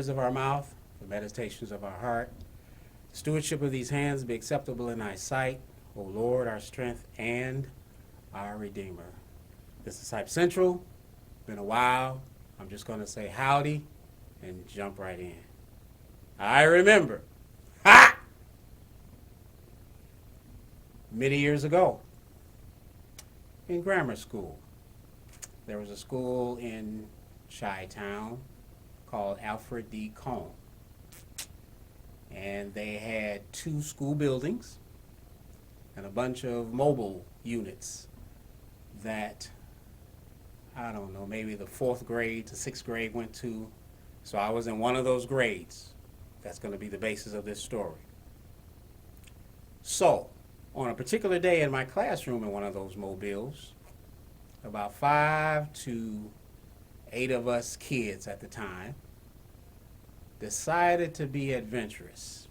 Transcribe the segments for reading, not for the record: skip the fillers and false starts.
words of our mouth, the meditations of our heart. The stewardship of these hands be acceptable in thy sight, O Lord, our strength and our Redeemer. This is Hype Central. Been a while. I'm just going to say howdy and jump right in. I remember, many years ago in grammar school, there was a school in Chi-Town called Alfred D. Cone. And they had 2 school buildings and a bunch of mobile units that, I don't know, maybe the 4th grade to 6th grade went to. So I was in one of those grades. That's going to be the basis of this story. So, on a particular day in my classroom in one of those mobiles, about 5 to 8 of us kids at the time decided to be adventurous.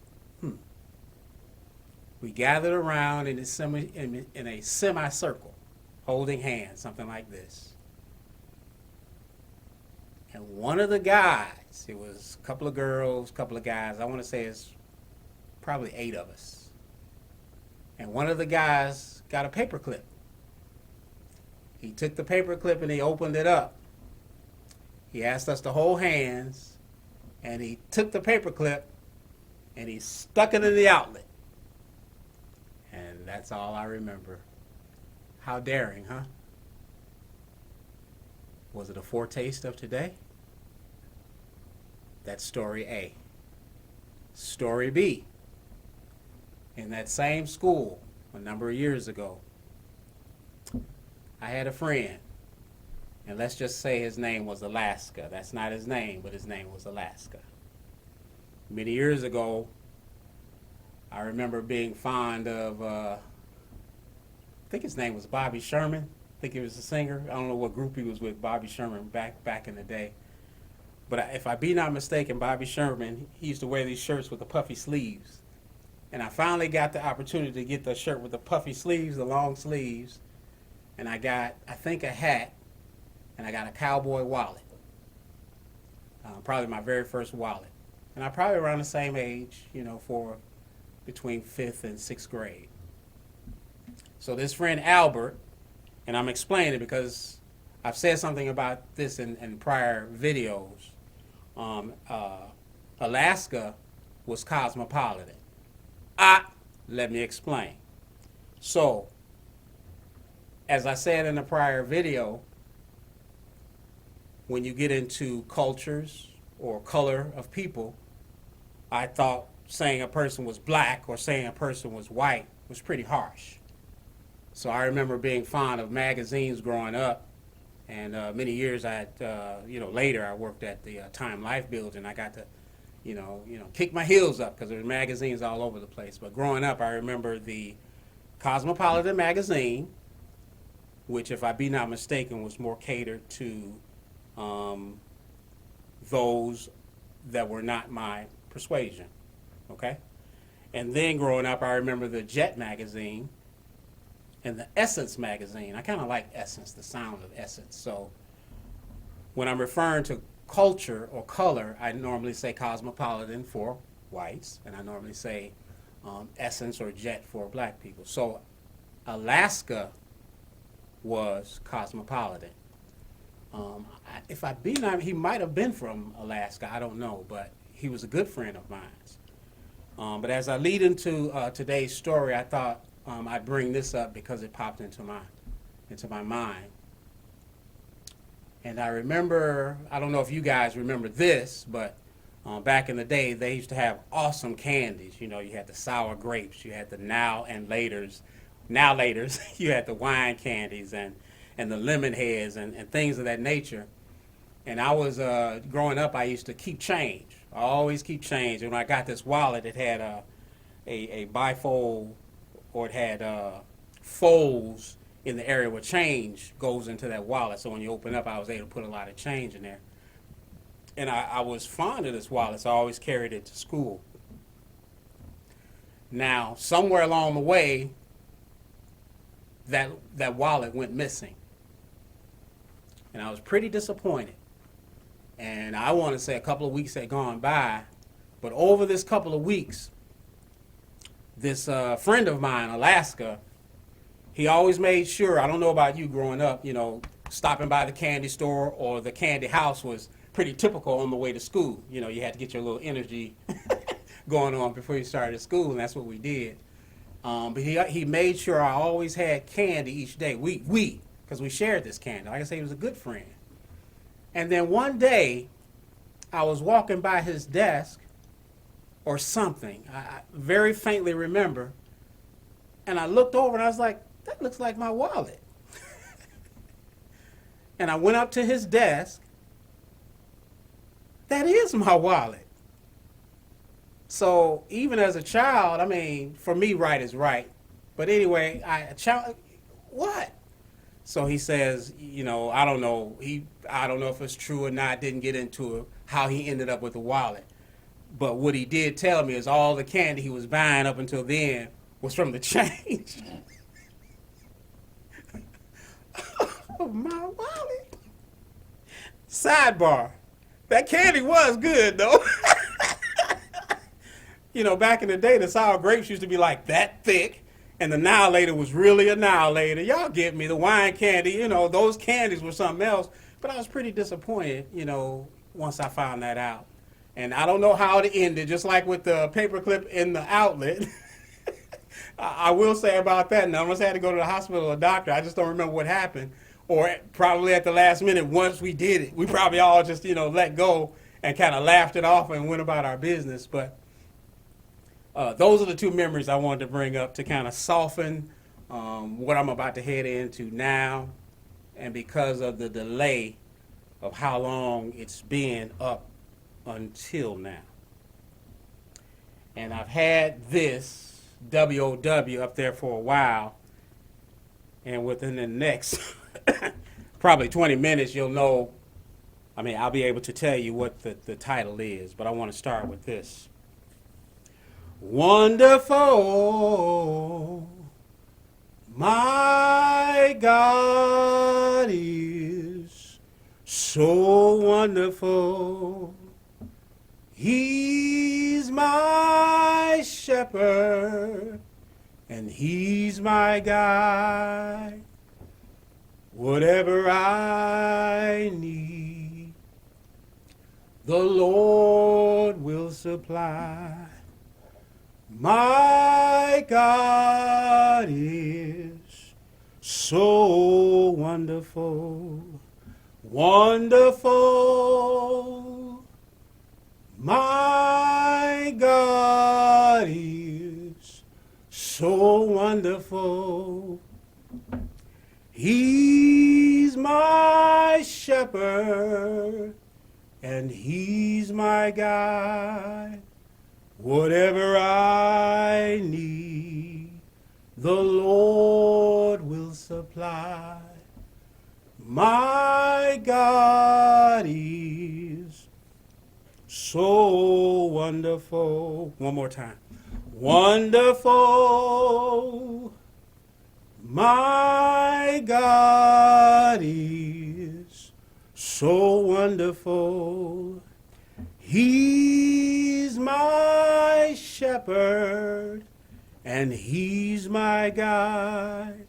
We gathered around in a semicircle, holding hands, something like this. And one of the guys, it was a couple of girls, a couple of guys, I want to say it's probably 8 of us. And one of the guys got a paper clip. He took the paper clip and he opened it up. He asked us to hold hands, and he took the paper clip and he stuck it in the outlet. And that's all I remember. How daring, huh? Was it a foretaste of today? That's story A. Story B. In that same school a number of years ago, I had a friend, and let's just say his name was Alaska. That's not his name, but his name was Alaska. Many years ago, I remember being fond of, I think his name was Bobby Sherman. I think he was a singer. I don't know what group he was with, Bobby Sherman, back in the day. But if I be not mistaken, Bobby Sherman, he used to wear these shirts with the puffy sleeves. And I finally got the opportunity to get the shirt with the puffy sleeves, the long sleeves. And I got, I think, a hat, and I got a cowboy wallet. Probably my very first wallet. And I'm probably around the same age, for between 5th and 6th grade. So this friend Albert, and I'm explaining it because I've said something about this in prior videos. Alaska was cosmopolitan. Let me explain. So, as I said in a prior video, when you get into cultures or color of people, I thought saying a person was black or saying a person was white was pretty harsh. So I remember being fond of magazines growing up, and many years later I worked at the Time Life building. I got to, kick my heels up because there were magazines all over the place. But growing up, I remember the Cosmopolitan magazine, which, if I be not mistaken, was more catered to those that were not my persuasion, okay? And then growing up, I remember the Jet magazine and the Essence magazine. I kind of like Essence, the sound of Essence. So when I'm referring to culture or color, I normally say cosmopolitan for whites, and I normally say Essence or Jet for black people. So Alaska was cosmopolitan. If I be not, he might have been from Alaska, I don't know, but he was a good friend of mine. But as I lead into today's story, I thought I'd bring this up because it popped into my mind. And I remember, I don't know if you guys remember this, but back in the day, they used to have awesome candies. You had the sour grapes, you had the now laters, you had the wine candies and the lemon heads and things of that nature. And I was, growing up, I used to keep change. I always keep change. And when I got this wallet, it had a bifold, or it had folds in the area where change goes into that wallet. So when you open up, I was able to put a lot of change in there. And I was fond of this wallet, so I always carried it to school. Now, somewhere along the way, that wallet went missing. And I was pretty disappointed. And I want to say a couple of weeks had gone by, but over this couple of weeks, this friend of mine, Alaska, he always made sure, I don't know about you growing up, stopping by the candy store or the candy house was pretty typical on the way to school. You had to get your little energy going on before you started school, and that's what we did. But he made sure I always had candy each day. Because we shared this candy. Like I say, he was a good friend. And then one day, I was walking by his desk or something. I very faintly remember. And I looked over and I was like, that looks like my wallet. And I went up to his desk. That is my wallet. So even as a child, I mean, for me, right is right. But anyway, what? So he says, I don't know. I don't know if it's true or not. Didn't get into it, how he ended up with the wallet. But what he did tell me is all the candy he was buying up until then was from the change of my wallet. Sidebar. That candy was good, though. Back in the day, the sour grapes used to be like that thick. And the Annihilator was really Annihilator. Y'all get me. The wine candy, those candies were something else. But I was pretty disappointed, once I found that out. And I don't know how it ended, just like with the paperclip in the outlet. I will say about that, none of us had to go to the hospital or doctor. I just don't remember what happened. Or probably at the last minute, once we did it, we probably all just, let go and kind of laughed it off and went about our business. But those are the two memories I wanted to bring up to kind of soften what I'm about to head into now, and because of the delay of how long it's been up until now. And I've had this WOW up there for a while, and within the next probably 20 minutes you'll know, I'll be able to tell you what the title is, but I want to start with this. Wonderful, my God is so wonderful. He's my shepherd and he's my guide. Whatever I need, the Lord will supply. My God is so wonderful, wonderful. My God is so wonderful. He's my shepherd and he's my guide. Whatever I need, the Lord will supply. My God is so wonderful. One more time. Wonderful. My God is so wonderful. He's my shepherd and he's my guide.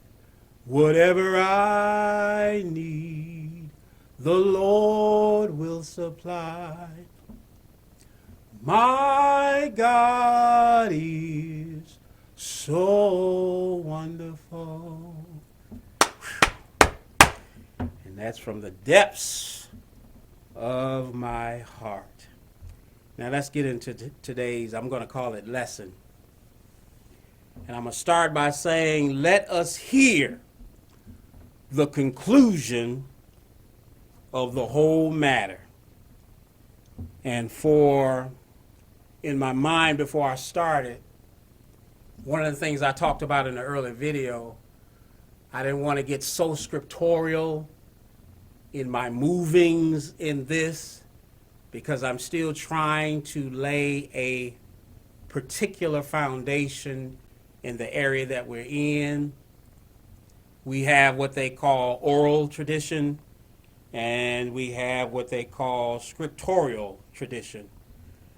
Whatever I need, the Lord will supply. My God is so wonderful. And that's from the depths of my heart. Now let's get into today's, I'm going to call it lesson. And I'm going to start by saying, let us hear the conclusion of the whole matter. And in my mind before I started, one of the things I talked about in the earlier video, I didn't want to get so scriptorial in my movings in this, because I'm still trying to lay a particular foundation in the area that we're in. We have what they call oral tradition, and we have what they call scriptorial tradition.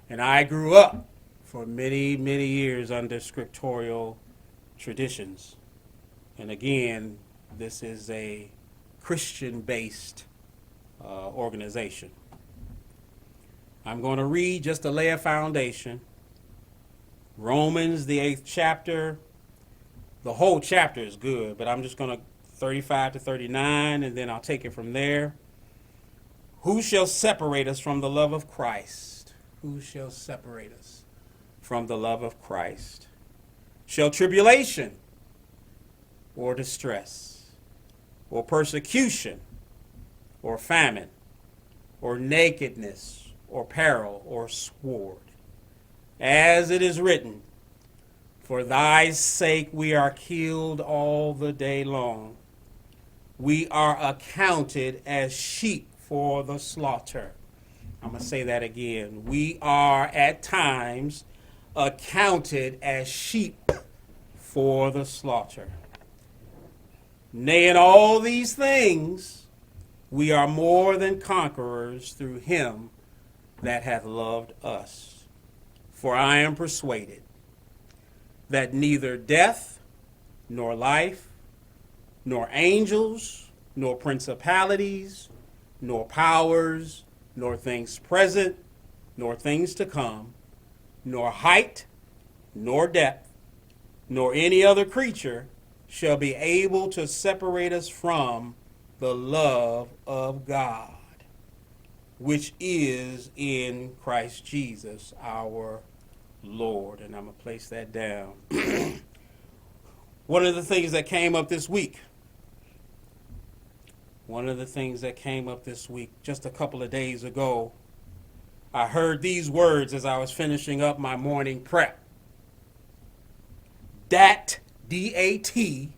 And I grew up for many, many years under scriptorial traditions. And again, this is a Christian-based organization. I'm going to read just to lay a foundation. Romans, the 8th chapter. The whole chapter is good, but I'm just going to 35 to 39, and then I'll take it from there. Who shall separate us from the love of Christ? Who shall separate us from the love of Christ? Shall tribulation or distress or persecution or famine or nakedness or peril or sword? As it is written, for thy sake we are killed all the day long. We are accounted as sheep for the slaughter. I'm going to say that again. We are at times accounted as sheep for the slaughter. Nay, in all these things, we are more than conquerors through him that hath loved us. For I am persuaded that neither death, nor life, nor angels, nor principalities, nor powers, nor things present, nor things to come, nor height, nor depth, nor any other creature shall be able to separate us from the love of God, which is in Christ Jesus our Lord. And I'm going to place that down. One of the things that came up this week, just a couple of days ago, I heard these words as I was finishing up my morning prep. Dat, D-A-T,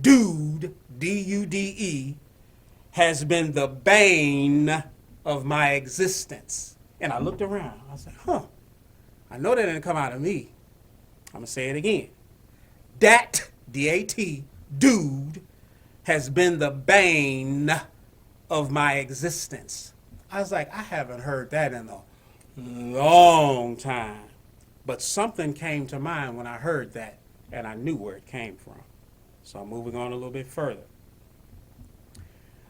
dude, D-U-D-E, has been the bane of my existence. And I looked around. I was like, I know that didn't come out of me. I'm going to say it again. Dat, D-A-T, dude, has been the bane of my existence. I was like, I haven't heard that in a long time. But something came to mind when I heard that, and I knew where it came from. So I'm moving on a little bit further.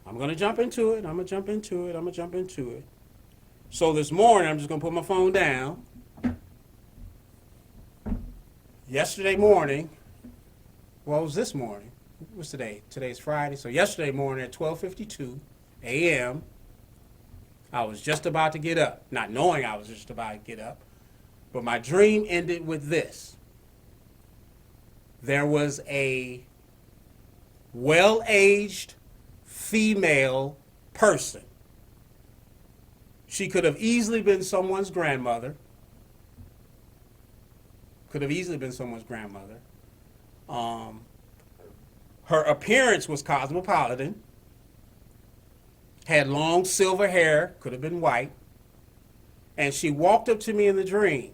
I'm going to jump into it. So this morning, I'm just going to put my phone down. Yesterday morning, what was this morning? What's today? Today's Friday. So yesterday morning at 12:52 a.m., I was just about to get up, not knowing I was just about to get up, but my dream ended with this. There was a well-aged female person. She could have easily been someone's grandmother. Her appearance was cosmopolitan, had long silver hair, could have been white, and she walked up to me in the dream.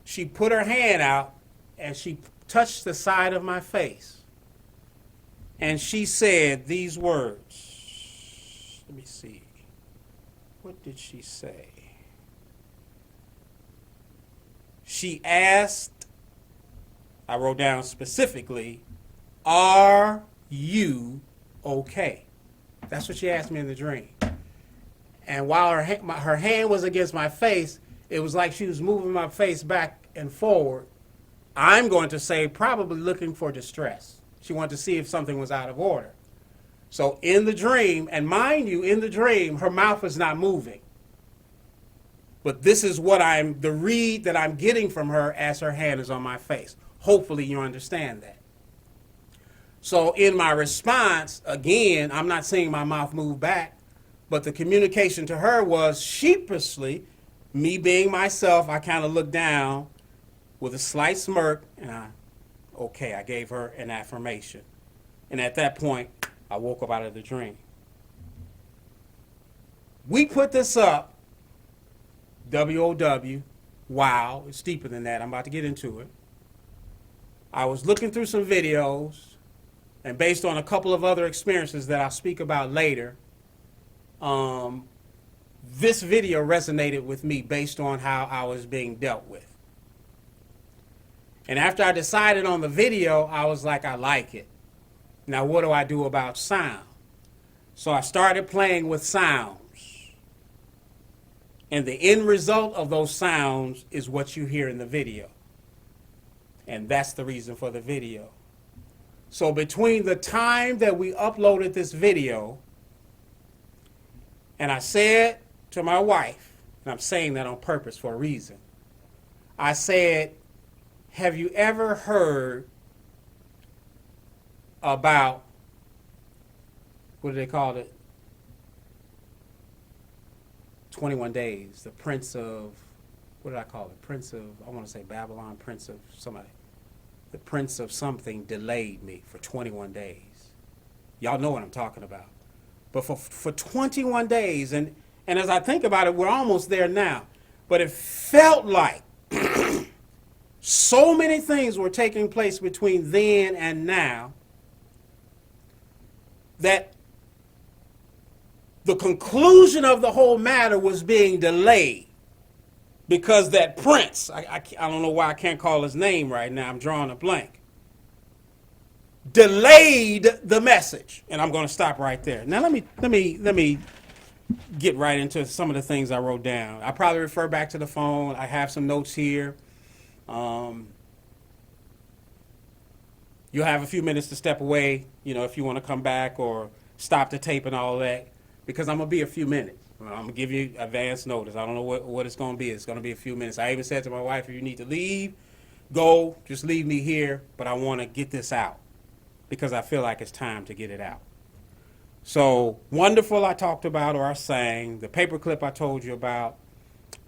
She put her hand out and she touched the side of my face. And she said these words. Let me see. What did she say? She asked, I wrote down specifically, are you okay? That's what she asked me in the dream. And while her hand was against my face, it was like she was moving my face back and forward. I'm going to say probably looking for distress. She wanted to see if something was out of order. So in the dream, and mind you, in the dream, her mouth is not moving. But this is what the read that I'm getting from her as her hand is on my face. Hopefully you understand that. So in my response, again, I'm not seeing my mouth move back, but the communication to her was sheepishly, me being myself, I kind of looked down with a slight smirk, and I gave her an affirmation. And at that point, I woke up out of the dream. We put this up, WOW, wow, it's deeper than that. I'm about to get into it. I was looking through some videos, and based on a couple of other experiences that I'll speak about later, this video resonated with me based on how I was being dealt with. And after I decided on the video, I was like, I like it. Now, what do I do about sound? So I started playing with sounds. And the end result of those sounds is what you hear in the video. And that's the reason for the video. So between the time that we uploaded this video, and I said to my wife, and I'm saying that on purpose for a reason, I said, have you ever heard about, what do they call it? 21 Days, the Prince of, what did I call it? Prince of, I want to say Babylon, Prince of somebody. The Prince of something delayed me for 21 days. Y'all know what I'm talking about. But for 21 days, and as I think about it, we're almost there now. But it felt like so many things were taking place between then and now that the conclusion of the whole matter was being delayed because that prince, I don't know why I can't call his name right now, I'm drawing a blank, delayed the message. And I'm going to stop right there. Now let me get right into some of the things I wrote down. I probably refer back to the phone. I have some notes here. You'll have a few minutes to step away, if you want to come back or stop the tape and all that, because I'm going to be a few minutes. I'm going to give you advance notice. I don't know what it's going to be. It's going to be a few minutes. I even said to my wife, if you need to leave, go, just leave me here, but I want to get this out because I feel like it's time to get it out. So, Wonderful I talked about, or I sang, the paperclip I told you about,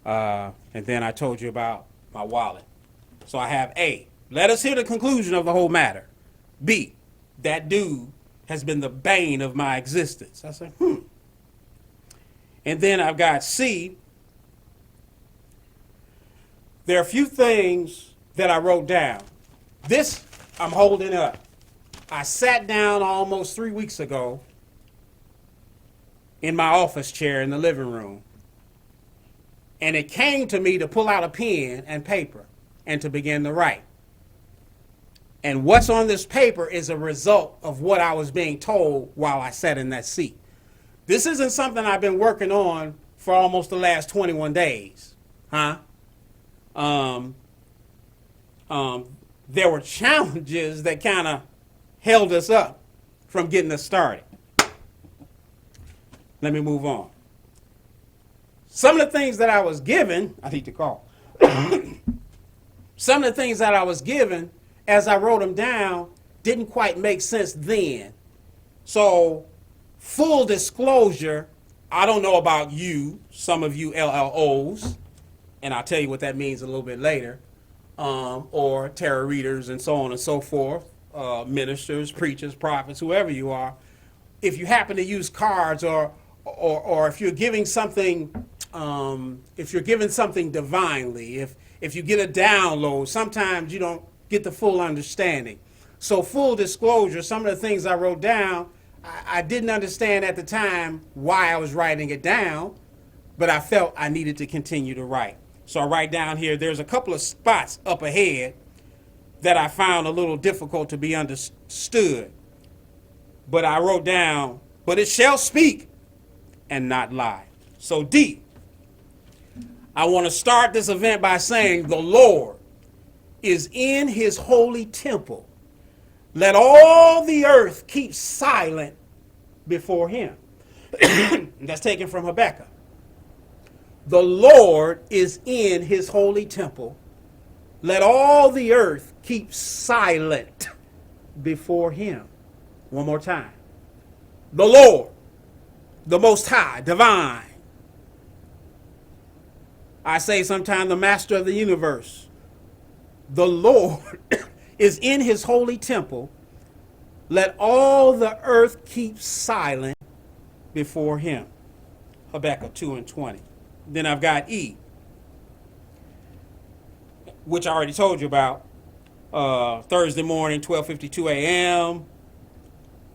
and then I told you about my wallet. So I have A, let us hear the conclusion of the whole matter. B, that dude has been the bane of my existence. I said, And then I've got C, there are a few things that I wrote down. This I'm holding up. I sat down almost 3 weeks ago in my office chair in the living room, and it came to me to pull out a pen and paper and to begin to write. And what's on this paper is a result of what I was being told while I sat in that seat. This isn't something I've been working on for almost the last 21 days. There were challenges that kind of held us up from getting us started. Let me move on. Some of the things that I was given, I need to call. Some of the things that I was given, as I wrote them down, didn't quite make sense then. So, full disclosure, I don't know about you, some of you LLOs, and I'll tell you what that means a little bit later, or tarot readers and so on and so forth, ministers, preachers, prophets, whoever you are. If you happen to use cards or if you're giving something, if you're given something divinely, if you get a download, sometimes you don't get the full understanding. So full disclosure, some of the things I wrote down, I didn't understand at the time why I was writing it down, but I felt I needed to continue to write. So I write down here, there's a couple of spots up ahead that I found a little difficult to be understood. But I wrote down, but it shall speak and not lie. So D, I want to start this event by saying the Lord is in his holy temple. Let all the earth keep silent before him. That's taken from Habakkuk. The Lord is in his holy temple. Let all the earth keep silent before him. One more time. The Lord, the Most High, divine. I say sometimes the master of the universe. The Lord is in his holy temple. Let all the earth keep silent before him. Habakkuk 2:20. Then I've got E, which I already told you about. Thursday morning, 12:52 a.m.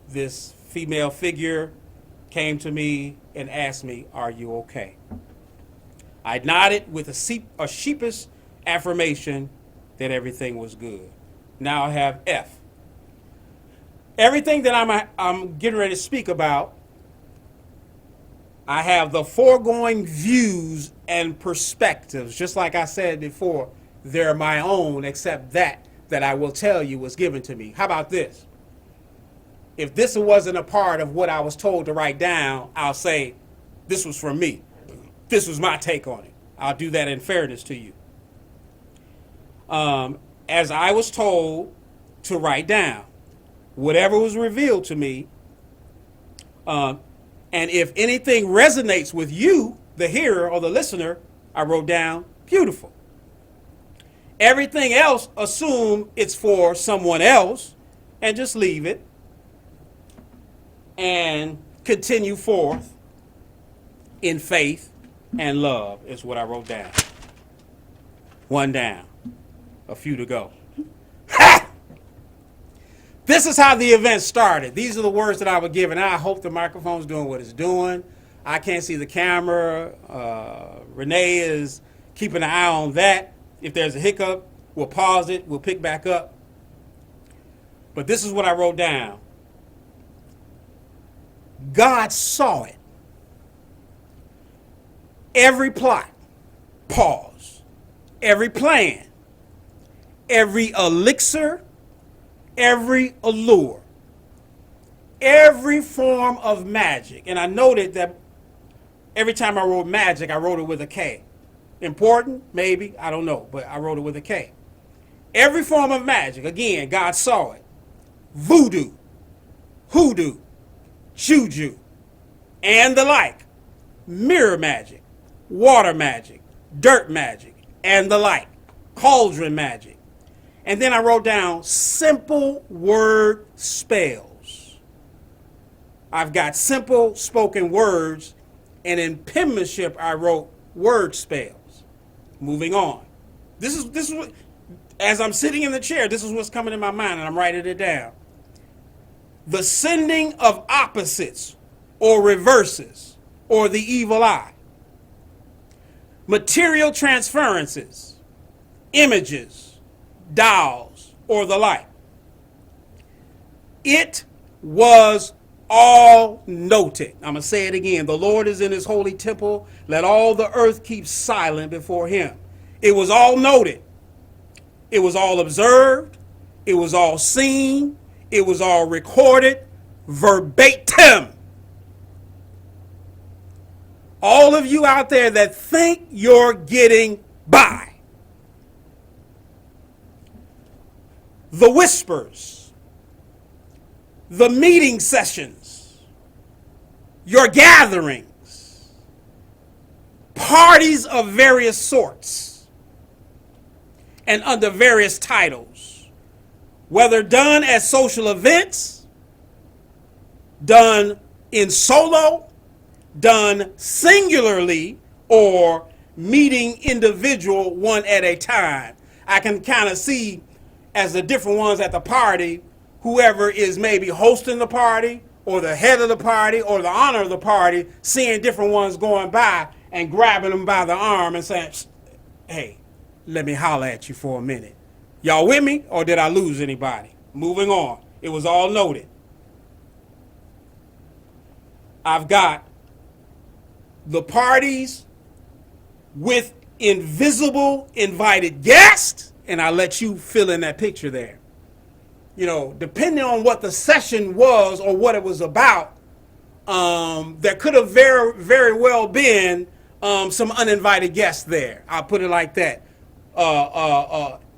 this female figure came to me and asked me, "Are you okay?" I nodded with a sheepish affirmation that everything was good. Now I have F. Everything that I'm getting ready to speak about, I have the foregoing views and perspectives. Just like I said before, they're my own, except that I will tell you was given to me. How about this? If this wasn't a part of what I was told to write down, I'll say, this was from me. This was my take on it. I'll do that in fairness to you. As I was told to write down, whatever was revealed to me, and if anything resonates with you, the hearer or the listener, I wrote down, beautiful. Everything else, assume it's for someone else and just leave it and continue forth in faith and love is what I wrote down. One down, a few to go. Ha! This is how the event started. These are the words that I was given. I hope the microphone's doing what it's doing. I can't see the camera. Renee is keeping an eye on that. If there's a hiccup, we'll pause it. We'll pick back up. But this is what I wrote down. God saw it. Every plot, pause. Every plan, every elixir, every allure, every form of magic. And I noted that every time I wrote magic, I wrote it with a K. Important? Maybe. I don't know. But I wrote it with a K. Every form of magic. Again, God saw it. Voodoo, hoodoo, juju, and the like. Mirror magic, water magic, dirt magic, and the like. Cauldron magic. And then I wrote down simple word spells. I've got simple spoken words, and in penmanship I wrote word spells. Moving on. This is what, as I'm sitting in the chair, this is what's coming in my mind, and I'm writing it down. The sending of opposites or reverses or the evil eye. Material transferences, images, dolls, or the like. It was all noted. I'm going to say it again. The Lord is in his holy temple. Let all the earth keep silent before him. It was all noted. It was all observed. It was all seen. It was all recorded verbatim. All of you out there that think you're getting by. The whispers, the meeting sessions, your gatherings, parties of various sorts, and under various titles, whether done at social events, done in solo, done singularly, or meeting individual one at a time. I can kind of see as the different ones at the party, whoever is maybe hosting the party or the head of the party or the honor of the party, seeing different ones going by and grabbing them by the arm and saying, hey, let me holler at you for a minute. Y'all with me, or did I lose anybody? Moving on. It was all noted. I've got the parties with invisible invited guests, and I'll let you fill in that picture there. You know, depending on what the session was or what it was about, there could have very, very well been some uninvited guests there. I'll put it like that.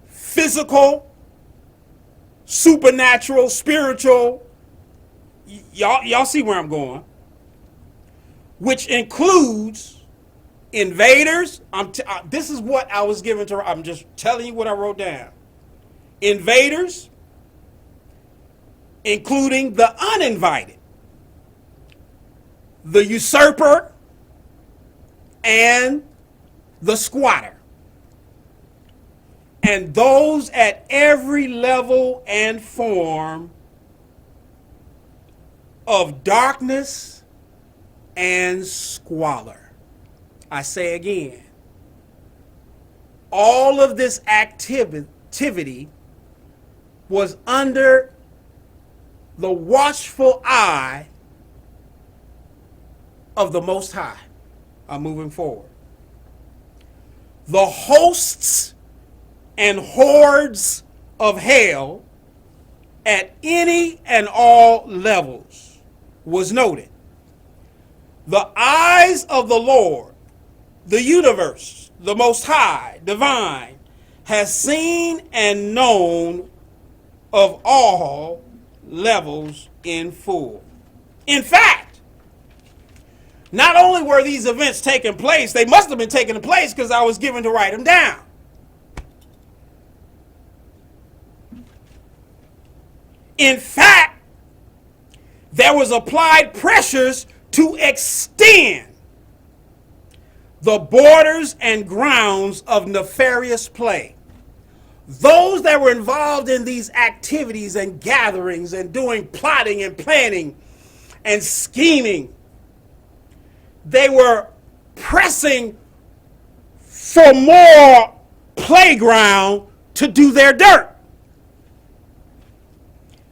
Physical, supernatural, spiritual. Y'all see where I'm going. Which includes invaders. This is what I was given to. I'm just telling you what I wrote down. Invaders, including the uninvited, the usurper, and the squatter. And those at every level and form of darkness and squalor. I say again, all of this activity was under the watchful eye of the Most High. I'm moving forward. The hosts and hordes of hell at any and all levels was noted. The eyes of the Lord, the universe, the Most High, divine, has seen and known of all levels in full. In fact, not only were these events taking place, they must have been taking place because I was given to write them down. In fact, there was applied pressures to extend the borders and grounds of nefarious play. Those that were involved in these activities and gatherings and doing plotting and planning and scheming, they were pressing for more playground to do their dirt.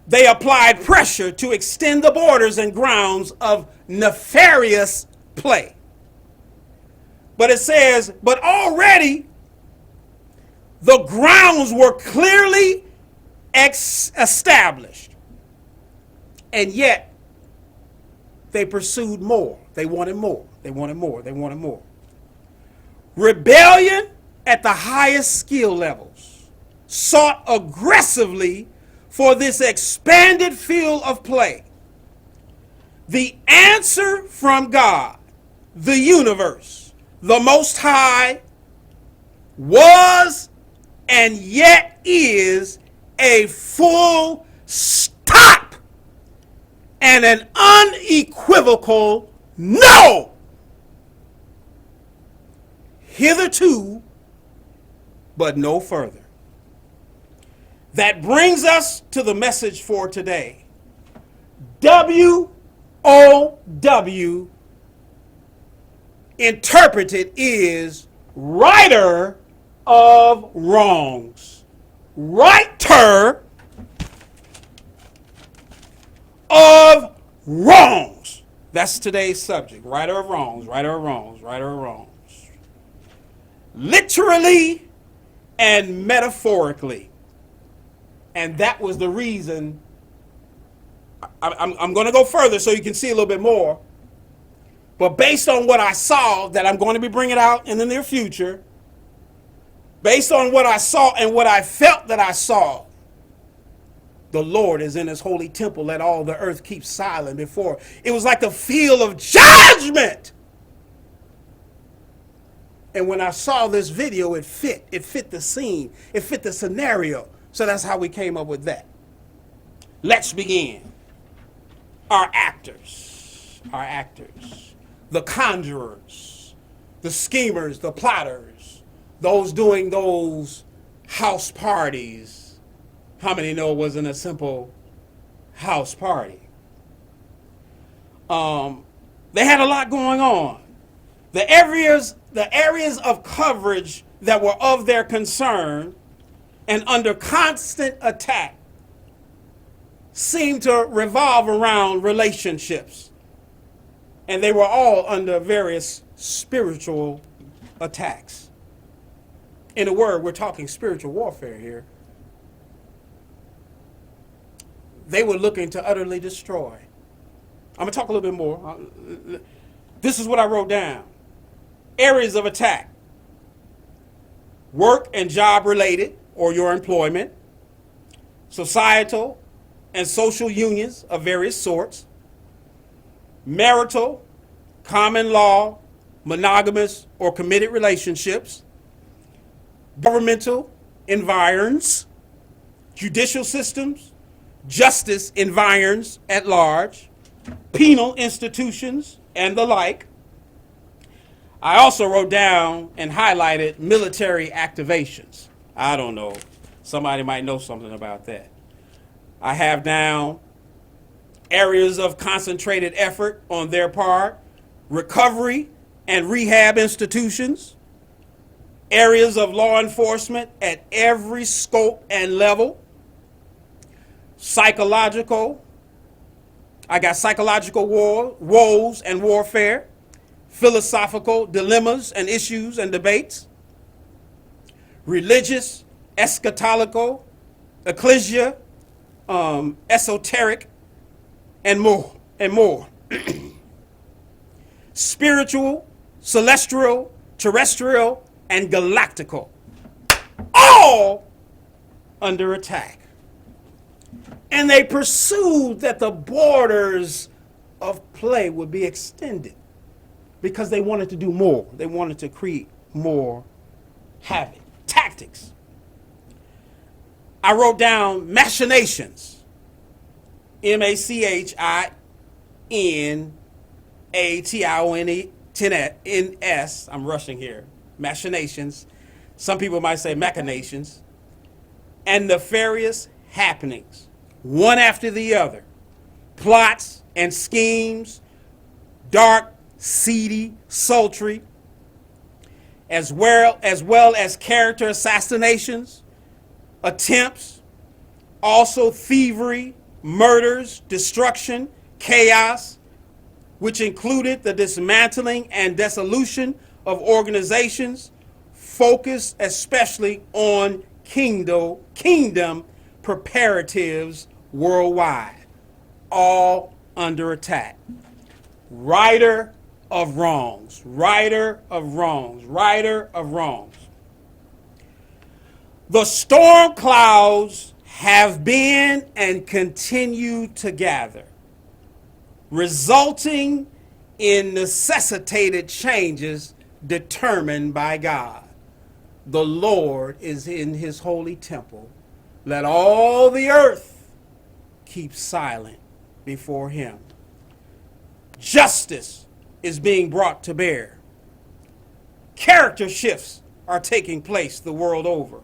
They applied pressure to extend the borders and grounds of nefarious play. But it says, but already the grounds were clearly established. And yet they pursued more. They wanted more. They wanted more. They wanted more. Rebellion at the highest skill levels sought aggressively for this expanded field of play. The answer from God, the universe, the Most High, was and yet is a full stop and an unequivocal no. Hitherto, but no further. That brings us to the message for today. WOW interpreted is righter of wrongs. Righter of wrongs. That's today's subject. Righter of wrongs, righter of wrongs, righter of wrongs. Literally and metaphorically. And that was the reason. I'm going to go further so you can see a little bit more. But based on what I saw, that I'm going to be bringing out in the near future, based on what I saw and what I felt that I saw, the Lord is in his holy temple. Let all the earth keep silent before. It was like a field of judgment. And when I saw this video, it fit the scene. It fit the scenario. So that's how we came up with that. Let's begin. Our actors, the conjurers, the schemers, the plotters, those doing those house parties. How many know it wasn't a simple house party? They had a lot going on. The areas of coverage that were of their concern and under constant attack seemed to revolve around relationships. And they were all under various spiritual attacks. In a word, we're talking spiritual warfare here. They were looking to utterly destroy. I'm going to talk a little bit more. This is what I wrote down. Areas of attack. Work and job related, or your employment. Societal and social unions of various sorts. Marital, common law, monogamous or committed relationships. Governmental environs. Judicial systems. Justice environs at large. Penal institutions and the like. I also wrote down and highlighted military activations. I don't know. Somebody might know something about that. I have down areas of concentrated effort on their part, recovery and rehab institutions, areas of law enforcement at every scope and level, psychological, I got psychological woes and warfare, philosophical dilemmas and issues and debates, religious, eschatological, ecclesia, esoteric, and more. Spiritual, celestial, terrestrial, and galactical, all under attack. And they pursued that the borders of play would be extended because they wanted to do more. They wanted to create more havoc. Tactics. I wrote down machinations. M-A-C-H-I-N-A-T-I-O-N-E-N-S. I'm rushing here. Machinations. Some people might say machinations. And nefarious happenings, one after the other. Plots and schemes, dark, seedy, sultry, as well as character assassinations, attempts, also thievery, murders, destruction, chaos, which included the dismantling and dissolution of organizations focused especially on kingdom preparatives worldwide, all under attack. Righter of wrongs, righter of wrongs, righter of wrongs. The storm clouds have been and continue to gather, resulting in necessitated changes determined by God. The Lord is in his holy temple. Let all the earth keep silent before him. Justice is being brought to bear. Character shifts are taking place the world over.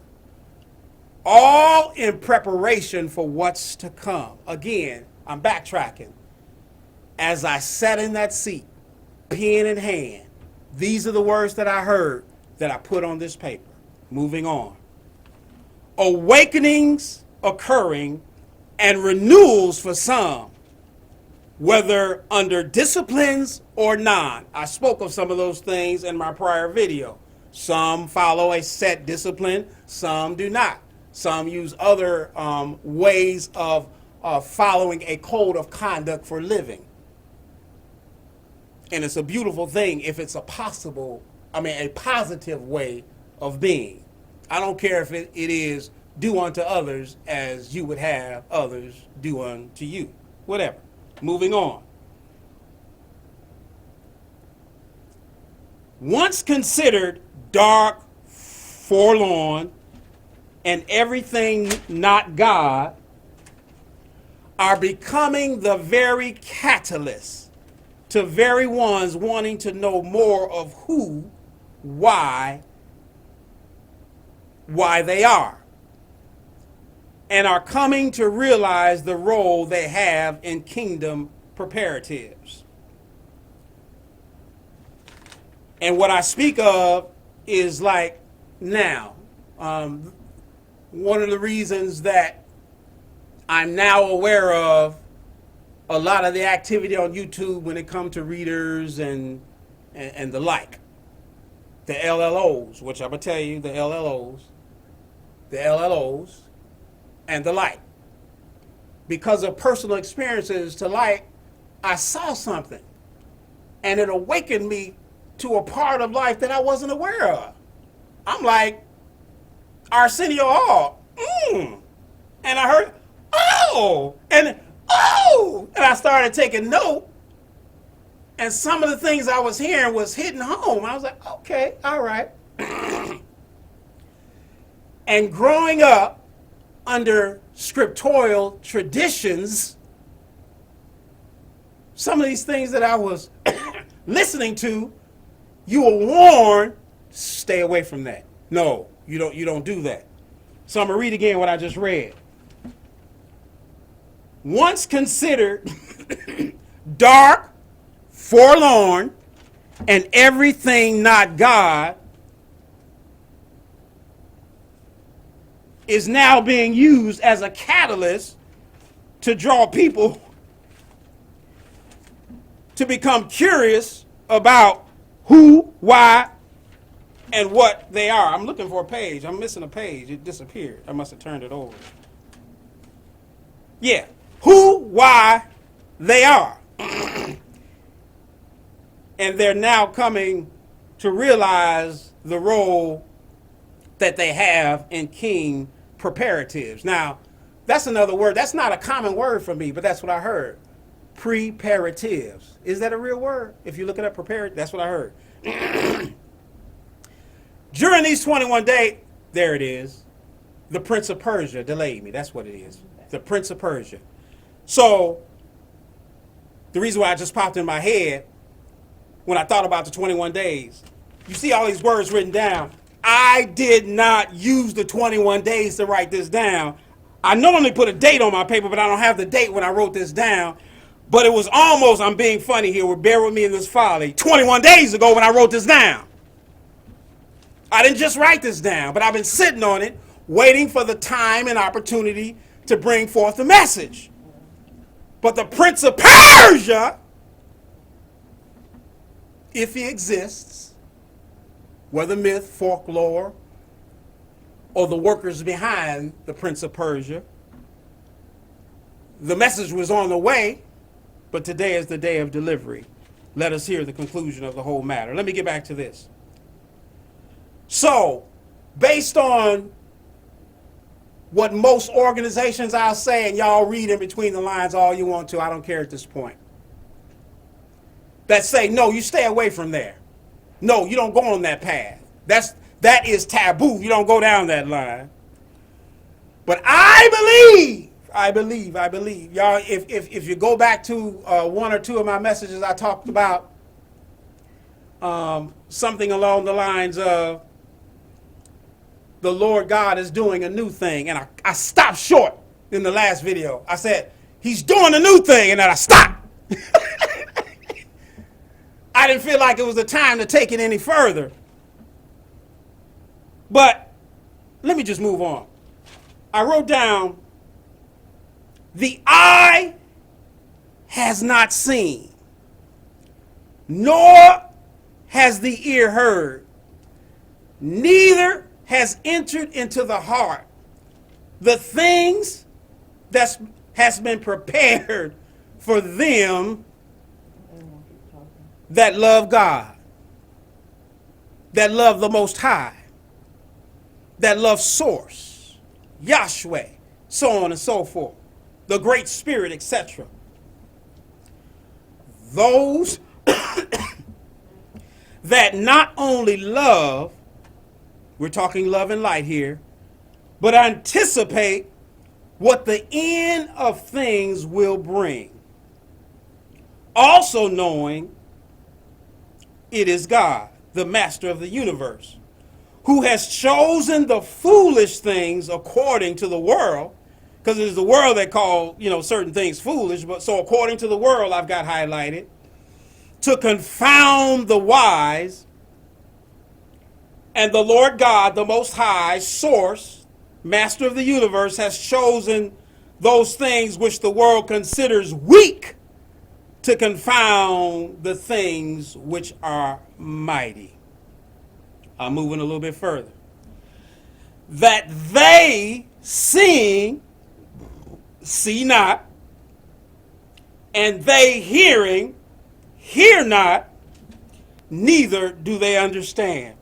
All in preparation for what's to come. Again, I'm backtracking. As I sat in that seat, pen in hand, these are the words that I heard that I put on this paper. Moving on. Awakenings occurring and renewals for some, whether under disciplines or non. I spoke of some of those things in my prior video. Some follow a set discipline, some do not. Some use other ways of following a code of conduct for living. And it's a beautiful thing if it's a positive way of being. I don't care if it is do unto others as you would have others do unto you. Whatever. Moving on. Once considered dark, forlorn, and everything not God, are becoming the very catalyst to very ones wanting to know more of who, why they are, and are coming to realize the role they have in kingdom preparatives. And what I speak of is like now, one of the reasons that I'm now aware of a lot of the activity on YouTube when it comes to readers and the like. The LLOs, which I'm going to tell you, the LLOs, and the like. Because of personal experiences to like, I saw something, and it awakened me to a part of life that I wasn't aware of. I'm like, Arsenio Hall, and I heard, and I started taking note, and some of the things I was hearing was hitting home. I was like, okay, all right. And growing up under scriptorial traditions, some of these things that I was listening to, you were warned, stay away from that. No, you don't do that. So I'm going to read again what I just read. once considered dark, forlorn, and everything not God, is now being used as a catalyst to draw people to become curious about who, why, and what they are. I'm looking for a page. I'm missing a page. It disappeared. I must have turned it over. Yeah. Who, why, they are. And they're now coming to realize the role that they have in king preparatives. Now, that's another word. That's not a common word for me, but that's what I heard. Preparatives. Is that a real word? If you look it up, prepare, that's what I heard. During these 21 days, there it is. The Prince of Persia delayed me. That's what it is. The Prince of Persia. So, the reason why it just popped in my head when I thought about the 21 days, you see all these words written down. I did not use the 21 days to write this down. I normally put a date on my paper, but I don't have the date when I wrote this down. But it was almost, I'm being funny here, bear with me in this folly, 21 days ago when I wrote this down. I didn't just write this down, but I've been sitting on it, waiting for the time and opportunity to bring forth the message. But the Prince of Persia, if he exists, whether myth, folklore, or the workers behind the Prince of Persia, the message was on the way, but today is the day of delivery. Let us hear the conclusion of the whole matter. Let me get back to this. So, based on what most organizations, I'll say, and y'all read in between the lines all you want to, I don't care at this point, that say, no, you stay away from there. No, you don't go on that path. That is taboo. You don't go down that line. But I believe, y'all, if you go back to one or two of my messages, I talked about something along the lines of the Lord God is doing a new thing. And I stopped short in the last video. I said, he's doing a new thing, and then I stopped. I didn't feel like it was the time to take it any further. But let me just move on. I wrote down, the eye has not seen, nor has the ear heard, neither has entered into the heart the things that has been prepared for them that love God, that love the Most High, that love Source, Yahweh, so on and so forth, the Great Spirit, etc. Those that not only love, we're talking love and light here, but anticipate what the end of things will bring. Also knowing it is God, the master of the universe, who has chosen the foolish things according to the world, because it is the world that call, certain things foolish, but so according to the world, I've got highlighted, to confound the wise. And the Lord God, the Most High, Source, Master of the universe, has chosen those things which the world considers weak to confound the things which are mighty. I'm moving a little bit further. That they, seeing, see not, and they hearing, hear not, neither do they understand.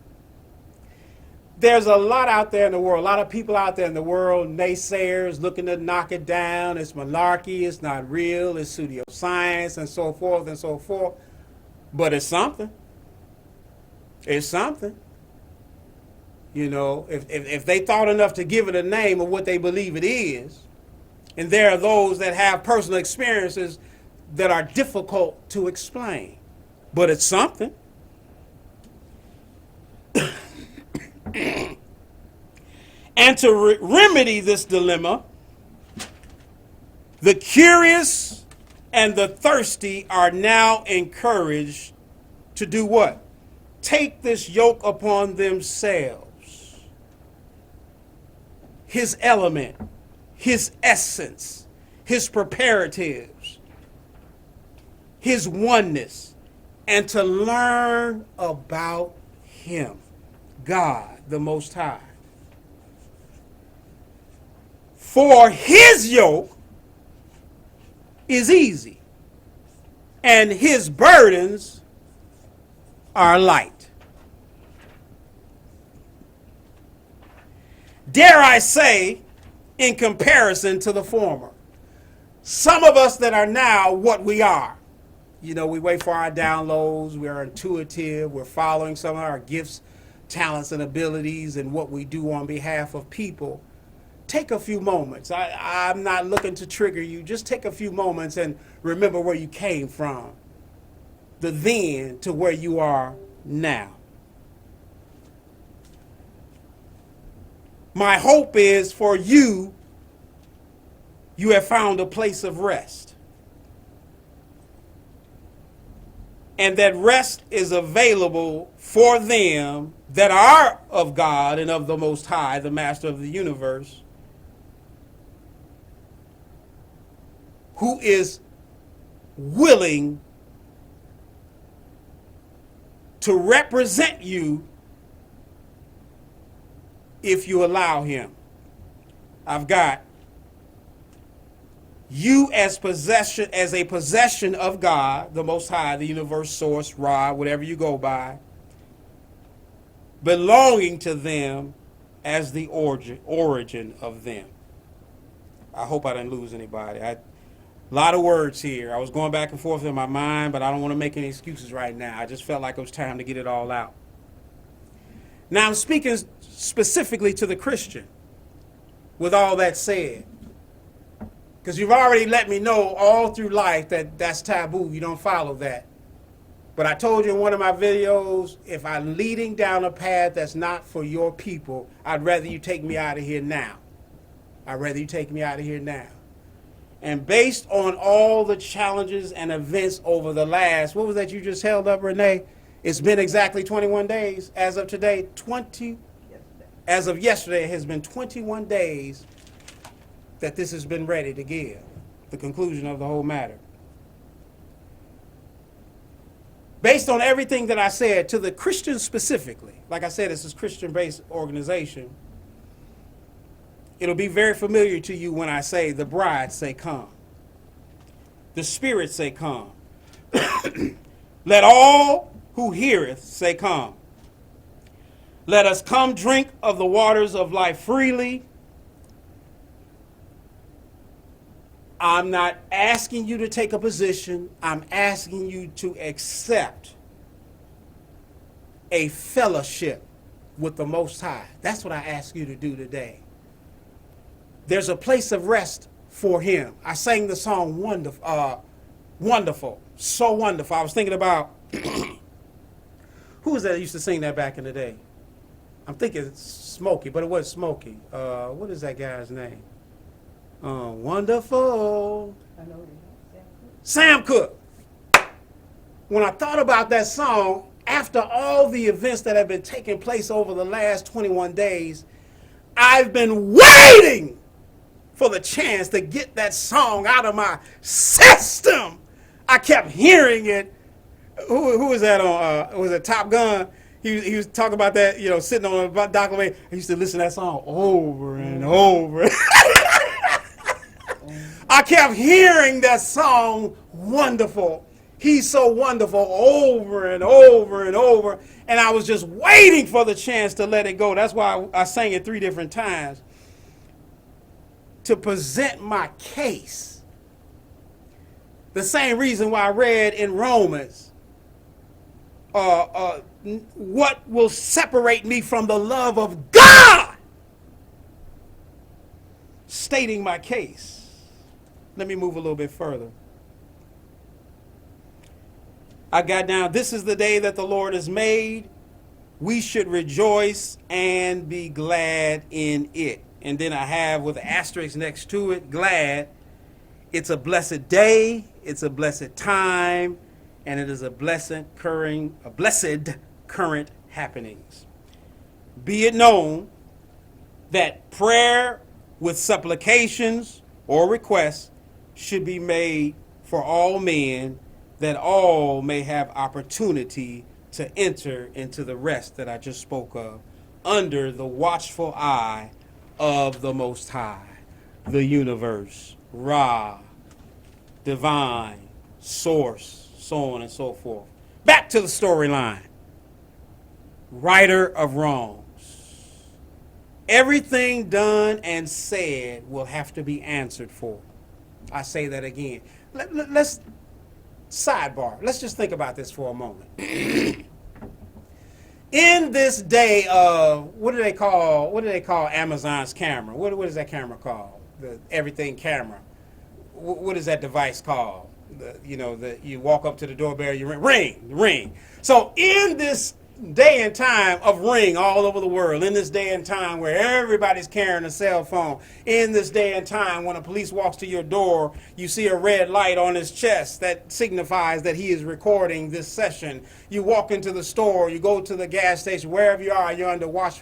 There's a lot out there in the world, a lot of people out there in the world, naysayers looking to knock it down. It's malarkey, it's not real, it's pseudoscience, and so forth and so forth. But it's something. It's something. If they thought enough to give it a name of what they believe it is, and there are those that have personal experiences that are difficult to explain, but it's something. And to remedy this dilemma, The curious and the thirsty are now encouraged to do what? Take this yoke upon themselves. His element, his essence, his preparatives, his oneness, and to learn about him, God the Most High. For his yoke is easy, and his burdens are light. Dare I say, in comparison to the former, some of us that are now what we are, you know, we wait for our downloads, we are intuitive, we're following some of our gifts, talents, and abilities and what we do on behalf of people. Take a few moments. I'm not looking to trigger you. Just take a few moments and remember where you came from, the then to where you are now. My hope is for you, you have found a place of rest. And that rest is available for them that are of God and of the Most High, the Master of the universe, who is willing to represent you if you allow him. I've got you as a possession of God, the Most High, the universe, source, Ra, whatever you go by, belonging to them as the origin of them. I hope I didn't lose anybody. A lot of words here. I was going back and forth in my mind, but I don't want to make any excuses right now. I just felt like it was time to get it all out. Now I'm speaking specifically to the Christian with all that said. Because you've already let me know all through life that that's taboo. You don't follow that. But I told you in one of my videos, if I'm leading down a path that's not for your people, I'd rather you take me out of here now. I'd rather you take me out of here now. And based on all the challenges and events over the last, what was that you just held up, Renee? It's been exactly 21 days. As of today, as of yesterday, it has been 21 days that this has been ready to give, the conclusion of the whole matter. Based on everything that I said, to the Christians specifically, like I said, this is a Christian-based organization, it'll be very familiar to you when I say the bride say come. The Spirit say come. Let all who heareth say come. Let us come drink of the waters of life freely. I'm not asking you to take a position. I'm asking you to accept a fellowship with the Most High. That's what I ask you to do today. There's a place of rest for him. I sang the song Wonderful, so wonderful. I was thinking about, who was that used to sing that back in the day? I'm thinking Smokey, but it wasn't Smokey. What is that guy's name? Wonderful. I know Sam Cooke. When I thought about that song, after all the events that have been taking place over the last 21 days, I've been waiting for the chance to get that song out of my system. I kept hearing it. Who was that on? Was it Top Gun? He was talking about that, you know, sitting on a documentary. He used to listen to that song over and over. I kept hearing that song, Wonderful. He's so wonderful, over and over and over. And I was just waiting for the chance to let it go. That's why I sang it 3 different times. To present my case. The same reason why I read in Romans, what will separate me from the love of God? Stating my case. Let me move a little bit further. I got down, this is the day that the Lord has made. We should rejoice and be glad in it. And then I have with an asterisk next to it, glad It's a blessed day, it's a blessed time, and it is a blessed current happenings. Be it known that prayer with supplications or requests should be made for all men, that all may have opportunity to enter into the rest that I just spoke of, under the watchful eye of the Most High, the universe, Ra, divine, source, so on and so forth. Back to the storyline. Righter of wrongs. Everything done and said will have to be answered for. I say that again. Let's sidebar. Let's just think about this for a moment. In this day of what do they call Amazon's camera? What is that camera called? The everything camera. What is that device called? You walk up to the doorbell, you ring. So in this day and time of Ring all over the world, in this day and time where everybody's carrying a cell phone, in this day and time when a police walks to your door, you see a red light on his chest that signifies that he is recording this session. You walk into the store, you go to the gas station, wherever you are, you're under watch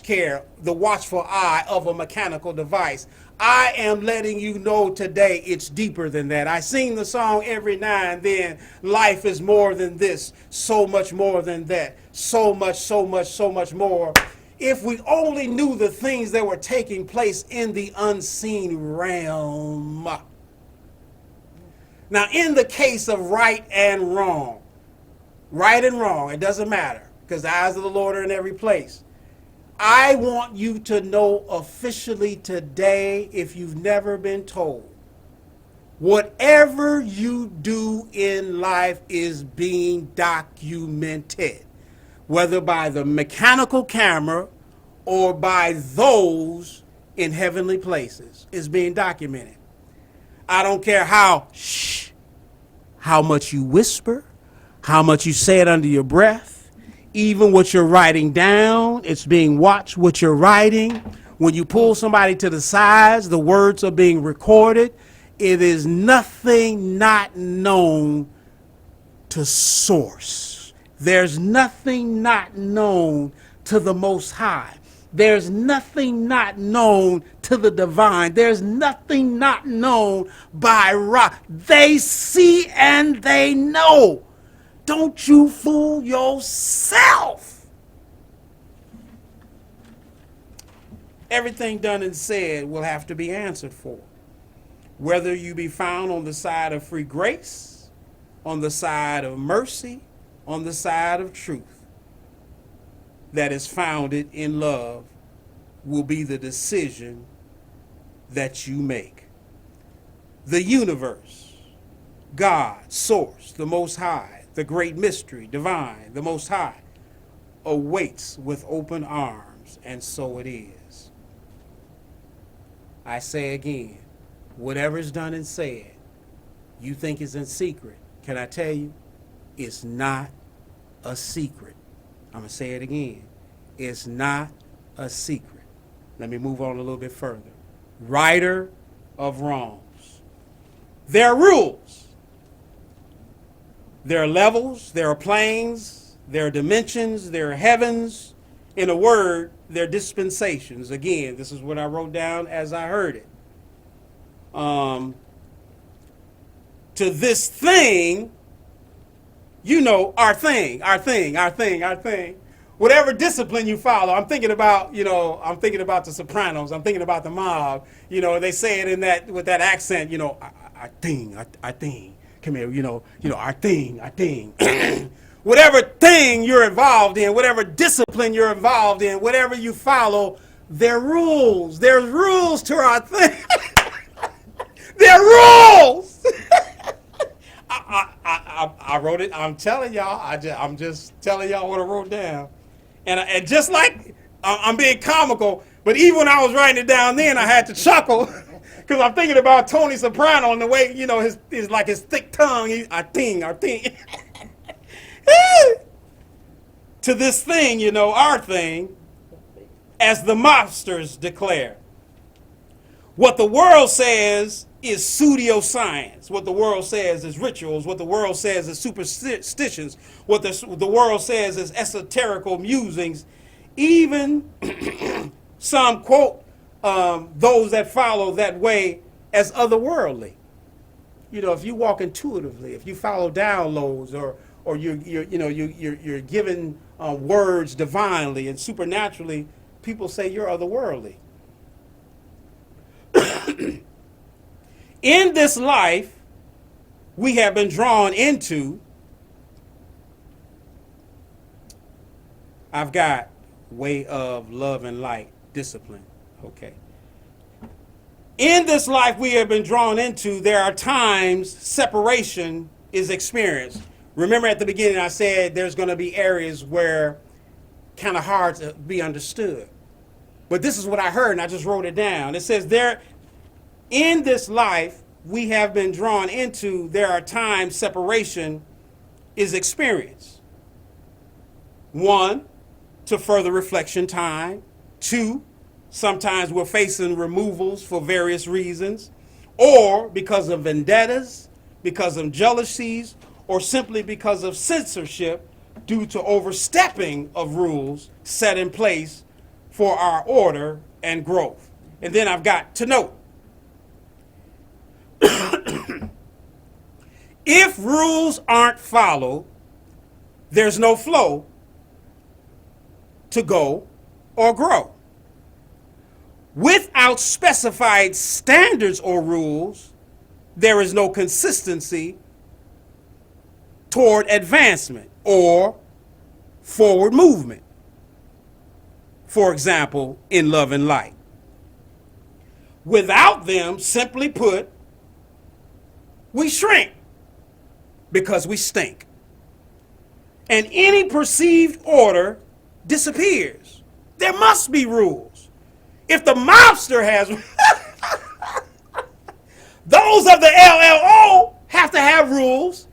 care, the watchful eye of a mechanical device. I am letting you know today it's deeper than that. I sing the song every now and then. Life is more than this, so much more than that, so much more. If we only knew the things that were taking place in the unseen realm. Now, in the case of right and wrong, it doesn't matter, because the eyes of the Lord are in every place. I want you to know officially today, if you've never been told, whatever you do in life is being documented, whether by the mechanical camera or by those in heavenly places. It's being documented. I don't care how much you whisper, how much you say it under your breath. Even what you're writing down, it's being watched what you're writing. When you pull somebody to the sides, the words are being recorded. It is nothing not known to source. There's nothing not known to the Most High. There's nothing not known to the divine. There's nothing not known by Ra. They see and they know. Don't you fool yourself. Everything done and said will have to be answered for. Whether you be found on the side of free grace, on the side of mercy, on the side of truth that is founded in love, will be the decision that you make. The universe, God, source, the Most High, the great mystery, divine, the Most High, awaits with open arms, and so it is. I say again, whatever is done and said, you think is in secret. Can I tell you? It's not a secret. I'm going to say it again. It's not a secret. Let me move on a little bit further. Righter of wrongs. There are rules. There are levels, there are planes, there are dimensions, there are heavens. In a word, there are dispensations. Again, this is what I wrote down as I heard it. To this thing, our thing. Whatever discipline you follow, I'm thinking about the Sopranos. I'm thinking about the mob. They say it in that with that accent. I think. Come here, our thing. Whatever thing you're involved in, whatever discipline you're involved in, whatever you follow, there are rules. There's rules to our thing. There are rules. I wrote it. I'm telling y'all. I'm just telling y'all what I wrote down. And just like I'm being comical, but even when I was writing it down then, I had to chuckle. Because I'm thinking about Tony Soprano and the way, his thick tongue. I think. To this thing, our thing, as the mobsters declare. What the world says is pseudoscience. What the world says is rituals. What the world says is superstitions. What the world says is esoterical musings. Even some quote those that follow that way as otherworldly. You know, if you walk intuitively, if you follow downloads, or you're given words divinely and supernaturally, people say you're otherworldly. In this life, we have been drawn into. I've got way of love and light, discipline. Okay. In this life we have been drawn into, there are times separation is experienced. Remember at the beginning I said there's going to be areas where kind of hard to be understood. But this is what I heard and I just wrote it down. It says there, in this life we have been drawn into, there are times separation is experienced. 1, to further reflection time. 2, sometimes we're facing removals for various reasons, or because of vendettas, because of jealousies, or simply because of censorship due to overstepping of rules set in place for our order and growth. And then I've got to note, if rules aren't followed, there's no flow to go or grow. Without specified standards or rules, there is no consistency toward advancement or forward movement. For example, in love and light. Without them, simply put, we shrink because we stink. And any perceived order disappears. There must be rules. If the mobster has those of the LLO have to have rules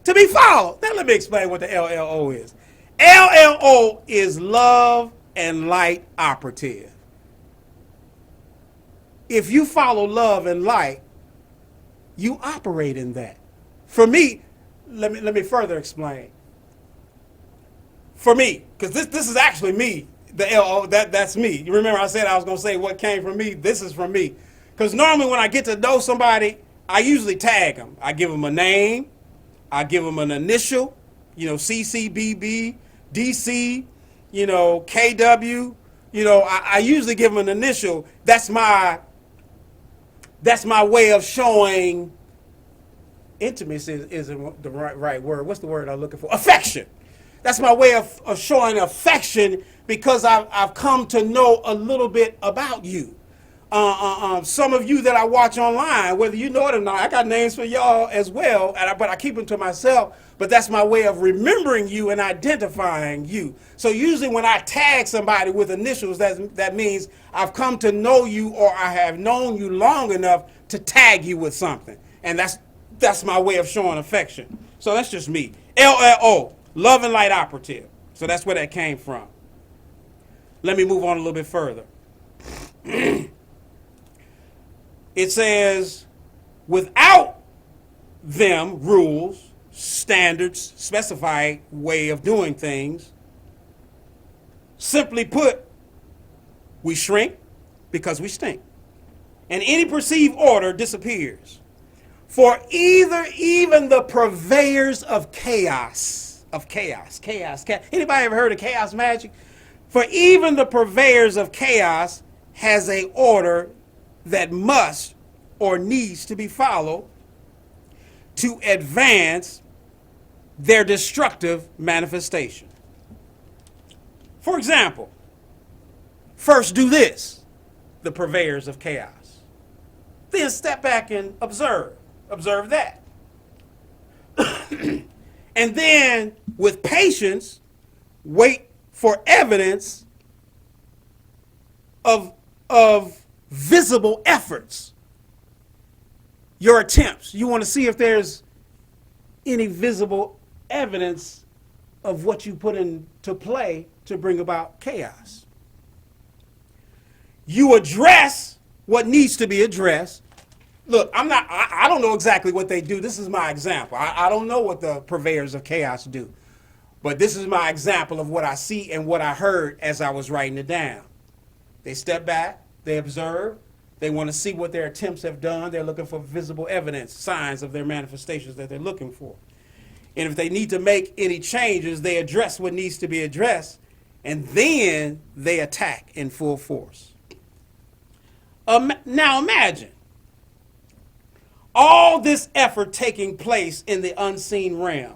to be followed. Now let me explain what the LLO is. LLO is love and light operative. If you follow love and light, you operate in that. For me, let me further explain. For me, because this is actually me, the LO, that's me. You remember I said I was going to say what came from me? This is from me. Because normally when I get to know somebody, I usually tag them. I give them a name. I give them an initial, CCBB, DC, KW. I usually give them an initial. That's my way of showing intimacy isn't the right word. What's the word I'm looking for? Affection. That's my way of showing affection because I've come to know a little bit about you. Some of you that I watch online, whether you know it or not, I got names for y'all as well, but I keep them to myself. But that's my way of remembering you and identifying you. So usually when I tag somebody with initials, that means I've come to know you or I have known you long enough to tag you with something. And that's my way of showing affection. So that's just me. LLO, love and light operative. So that's where that came from. Let me move on a little bit further. It says, without them, rules, standards, specified way of doing things, simply put, we shrink because we stink. And any perceived order disappears. For even the purveyors of chaos, anybody ever heard of chaos magic? For even the purveyors of chaos has a order that must or needs to be followed to advance their destructive manifestation. For example, first do this, the purveyors of chaos. Then step back and observe that. And then with patience, wait for evidence of visible efforts. Your attempts. You want to see if there's any visible evidence of what you put into play to bring about chaos. You address what needs to be addressed Look, I don't know exactly what they do. This is my example. I don't know what the purveyors of chaos do. But this is my example of what I see and what I heard as I was writing it down. They step back, they observe, they want to see what their attempts have done. They're looking for visible evidence, signs of their manifestations that they're looking for. And if they need to make any changes, they address what needs to be addressed, and then they attack in full force. Now imagine all this effort taking place in the unseen realm.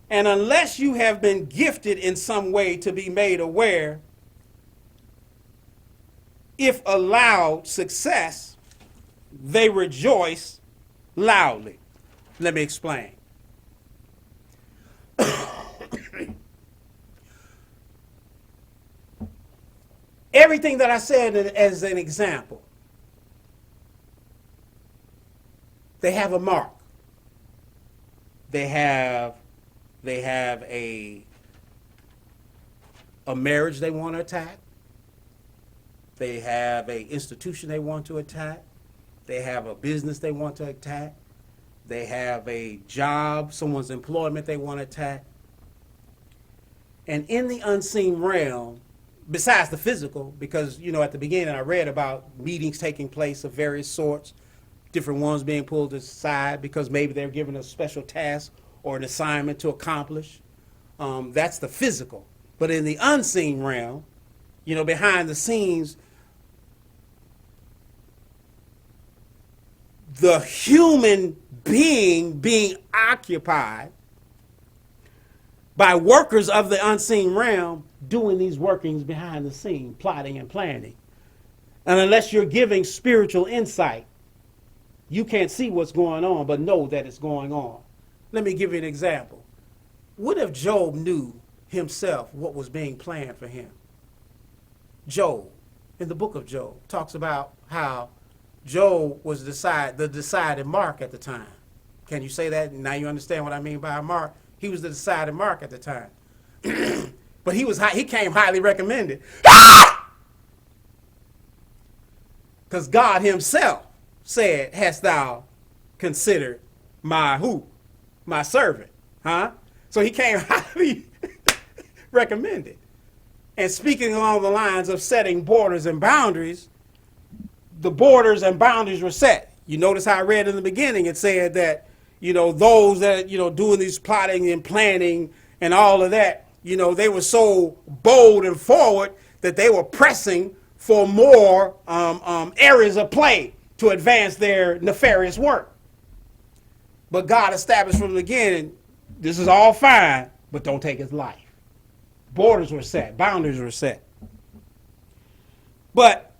And unless you have been gifted in some way to be made aware, if allowed success, they rejoice loudly. Let me explain. Everything that I said as an example, they have a mark. They have a marriage they want to attack. They have a institution they want to attack. They have a business they want to attack. They have a job, someone's employment they want to attack. And in the unseen realm, besides the physical, because, at the beginning I read about meetings taking place of various sorts, different ones being pulled aside because maybe they're given a special task or an assignment to accomplish. That's the physical. But in the unseen realm, behind the scenes, the human being occupied by workers of the unseen realm doing these workings behind the scene, plotting and planning. And unless you're giving spiritual insight, you can't see what's going on, but know that it's going on. Let me give you an example. What if Job knew himself what was being planned for him? Job, in the book of Job, talks about how Job was the decided mark at the time. Can you say that? Now you understand what I mean by a mark. He was the decided mark at the time. But he came highly recommended. Because God himself said, hast thou considered my who? My servant. Huh? So he came highly recommended. And speaking along the lines of setting borders and boundaries, the borders and boundaries were set. You notice how I read in the beginning, it said that, those that, doing these plotting and planning and all of that, they were so bold and forward that they were pressing for more areas of play to advance their nefarious work. But God established from the beginning, this is all fine, but don't take his life. Borders were set, boundaries were set. But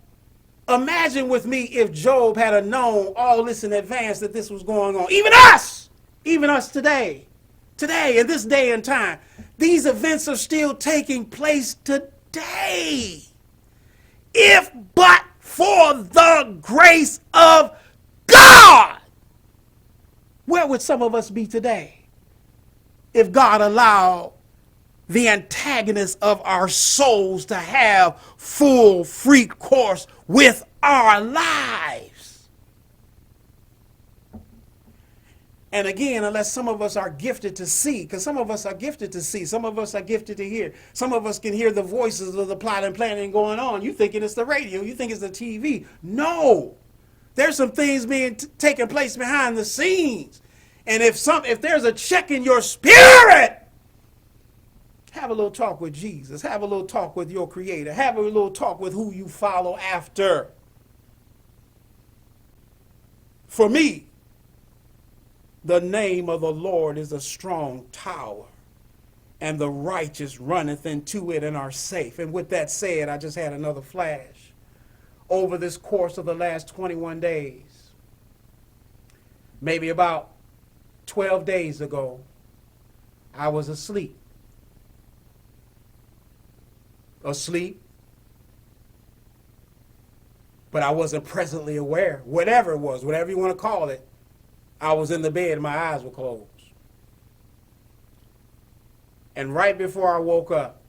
imagine with me if Job had known all this in advance that this was going on. Even us today, in this day and time, these events are still taking place today. If but for the grace of God, where would some of us be today if God allowed the antagonist of our souls to have full free course with our lives? And again, unless some of us are gifted to see, because some of us are gifted to see, some of us are gifted to hear, some of us can hear the voices of the plot and planning going on. You thinking it's the radio, you think it's the TV. No, there's some things being taking place behind the scenes. And if there's a check in your spirit, have a little talk with Jesus. Have a little talk with your Creator. Have a little talk with who you follow after. For me, the name of the Lord is a strong tower, and the righteous runneth into it and are safe. And with that said, I just had another flash. Over this course of the last 21 days, maybe about 12 days ago, I was asleep. But I wasn't presently aware. Whatever it was, whatever you want to call it, I was in the bed and my eyes were closed. And right before I woke up,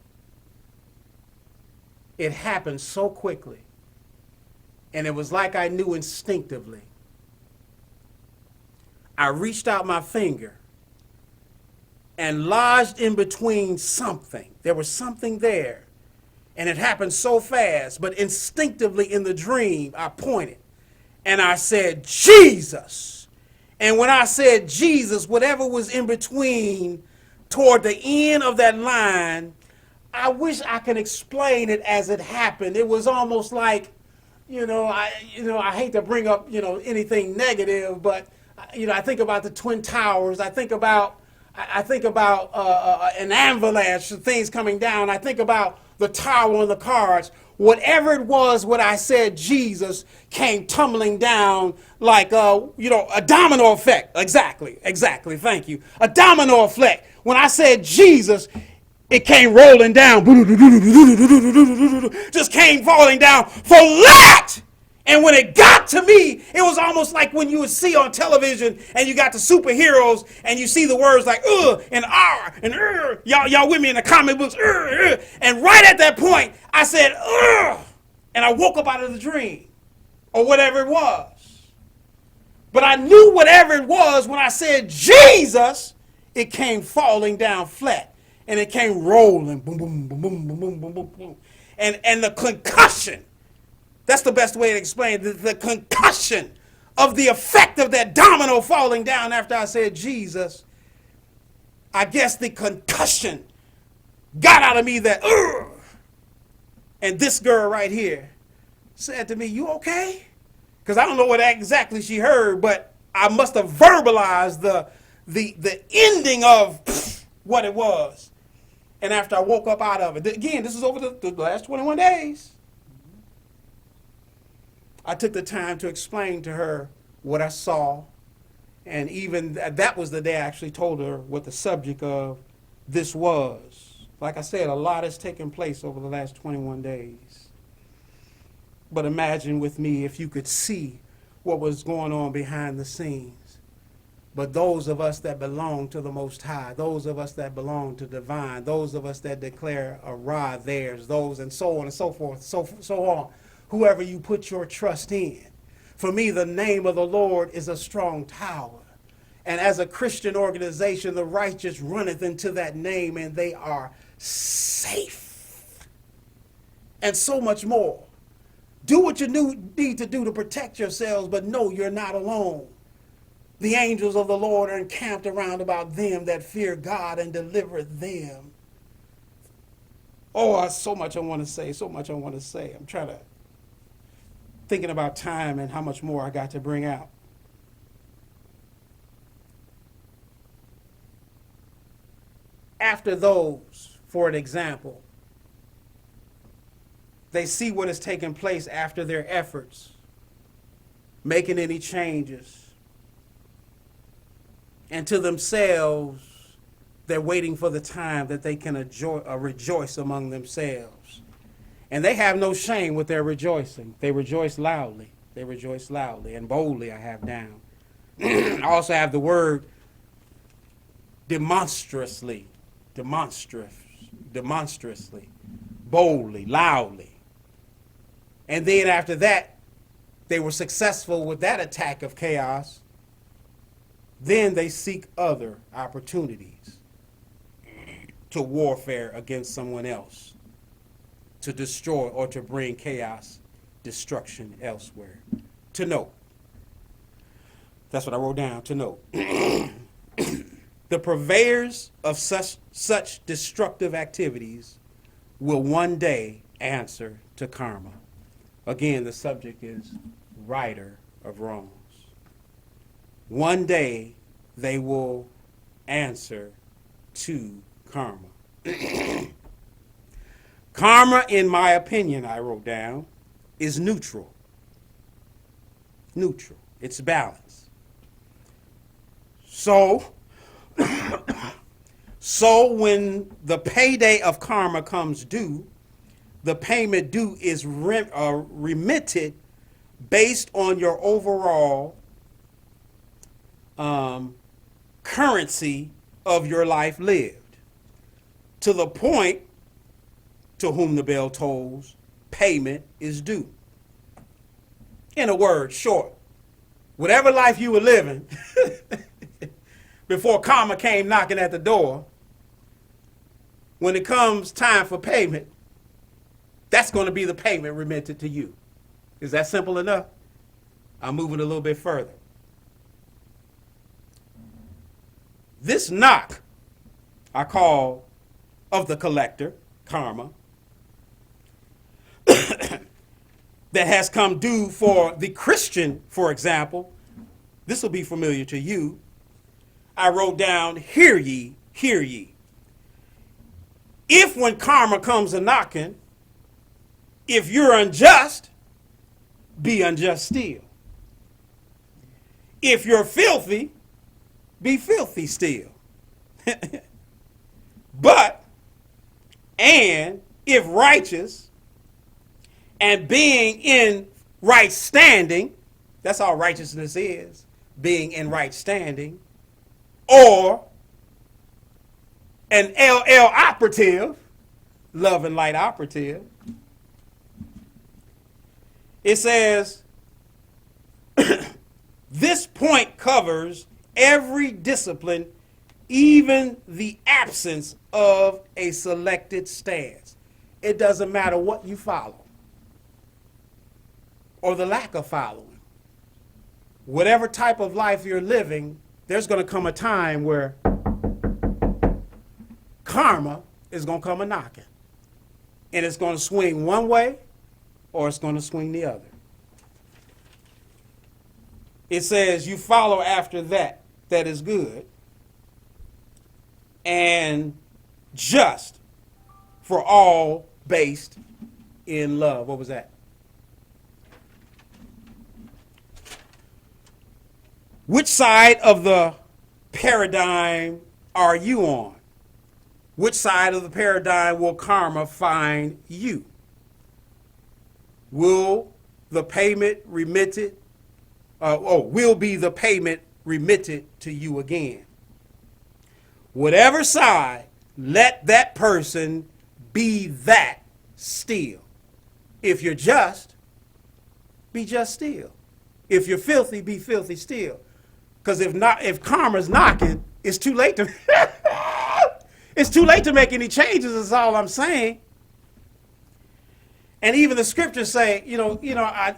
it happened so quickly And it was like I knew instinctively. I reached out my finger and lodged in between something. There was something there. And it happened so fast, but instinctively in the dream, I pointed and I said, Jesus. And when I said Jesus, whatever was in between toward the end of that line, I wish I could explain it as it happened. It was almost like, I hate to bring up, anything negative, but, I think about the Twin Towers. I think about an avalanche of things coming down. I think about the tower on the cards. Whatever it was, what I said, Jesus, came tumbling down like, a domino effect. Exactly. Thank you. A domino effect. When I said Jesus, it came rolling down. Just came falling down flat. And when it got to me, it was almost like when you would see on television and you got the superheroes and you see the words like and R and y'all with me in the comic books, and right at that point, I said, and I woke up out of the dream or whatever it was. But I knew whatever it was when I said Jesus, it came falling down flat and it came rolling, boom, boom, boom, boom, boom, boom, boom, boom, boom. And the concussion, that's the best way to explain it. The concussion of the effect of that domino falling down after I said Jesus. I guess the concussion got out of me that, and this girl right here said to me, you okay? Because I don't know what exactly she heard, but I must have verbalized the ending of what it was. And after I woke up out of it, again, this is over the last 21 days. I took the time to explain to her what I saw, and even that was the day I actually told her what the subject of this was. Like I said, a lot has taken place over the last 21 days. But imagine with me if you could see what was going on behind the scenes. But those of us that belong to the Most High, those of us that belong to divine, those of us that declare a rod theirs, those and so on and so forth, so on, whoever you put your trust in. For me, the name of the Lord is a strong tower. And as a Christian organization, the righteous runneth into that name and they are safe. And so much more. Do what you need to do to protect yourselves, but know you're not alone. The angels of the Lord are encamped around about them that fear God and deliver them. Oh, so much I want to say, I'm thinking about time and how much more I got to bring out. After those, for an example, they see what has taken place after their efforts, making any changes. And to themselves, they're waiting for the time that they can rejoice among themselves. And they have no shame with their rejoicing. They rejoice loudly. And boldly I have down. I also have the word demonstratively, boldly, loudly. And then after that, they were successful with that attack of chaos. Then they seek other opportunities to warfare against someone else, to destroy or to bring chaos, destruction elsewhere. To note. That's what I wrote down, to note. The purveyors of such destructive activities will one day answer to karma. Again, the subject is righter of wrongs. One day they will answer to karma. Karma, in my opinion, I wrote down, is neutral. It's balanced. So when the payday of karma comes due, the payment due is remitted based on your overall currency of your life lived. To the point to whom the bell tolls, payment is due. In a word, short. Whatever life you were living before karma came knocking at the door, when it comes time for payment, that's going to be the payment remitted to you. Is that simple enough? I'm moving a little bit further. This knock I call of the collector, karma, that has come due for the Christian, for example, this will be familiar to you. I wrote down, hear ye, hear ye. If when karma comes a knocking, if you're unjust, be unjust still. If you're filthy, be filthy still. But, and if righteous, and being in right standing, that's all righteousness is, being in right standing, or an LL operative, love and light operative, it says, this point covers every discipline, even the absence of a selected stance. It doesn't matter what you follow or the lack of following. Whatever type of life you're living, there's going to come a time where karma is going to come a knocking. And it's going to swing one way or it's going to swing the other. It says you follow after that is good and just for all based in love. What was that? Which side of the paradigm are you on? Which side of the paradigm will karma find you? Will the payment remitted, will be the payment remitted to you again? Whatever side, let that person be that still. If you're just, be just still. If you're filthy, be filthy still. Because if karma's knocking, it's too late to it's too late to make any changes, is all I'm saying. And even the scriptures say,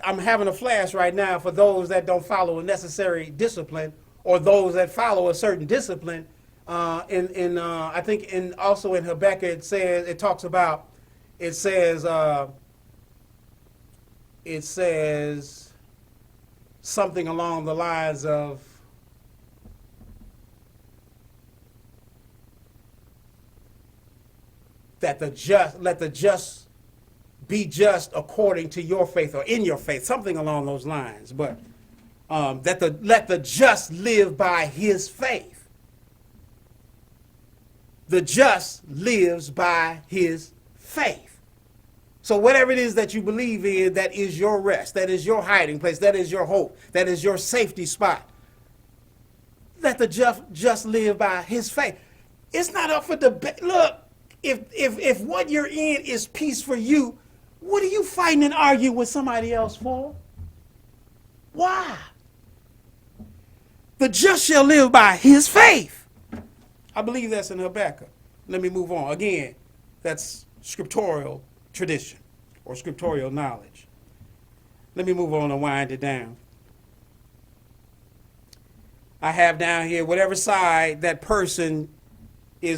I'm having a flash right now for those that don't follow a necessary discipline or those that follow a certain discipline. I think also in Habakkuk it says something along the lines of that let the just be just according to your faith or in your faith, something along those lines. But let the just live by his faith. The just lives by his faith. So whatever it is that you believe in, that is your rest, that is your hiding place, that is your hope, that is your safety spot. Let the just live by his faith. It's not up for debate. Look, if what you're in is peace for you, what are you fighting and arguing with somebody else for? Why? The just shall live by his faith. I believe that's in Habakkuk. Let me move on. Again, that's scriptural tradition or scriptural knowledge. Let me move on and wind it down. I have down here whatever side that person is